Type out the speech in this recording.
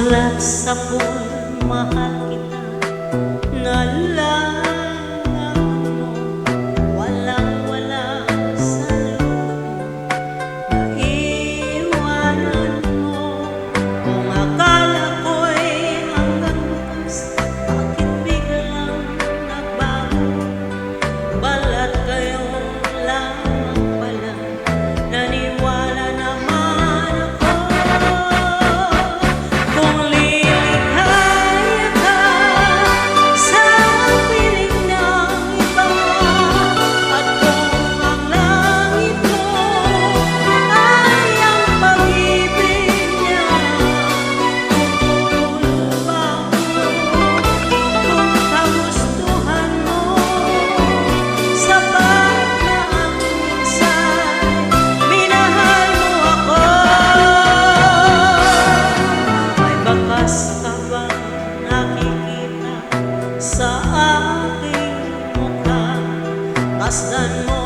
Sulat sa pool, mahal kita, naalala mo, walang-wala sa loob, naiiwanan mo. Kung akala ko'y hanggang bukas, bakit biglang nagbago? Balat kayo lamang pala, naniwala naman ako. Kung lilikaya ka sa piling ng iba, at kung ang langit mo ay ang pag-ibig niya, tutulong ba ako kung kagustuhan mo? Sapat na ang minsan minahal mo ako. May bakas ka bang nakikita sa aking mukha? Pasdan mo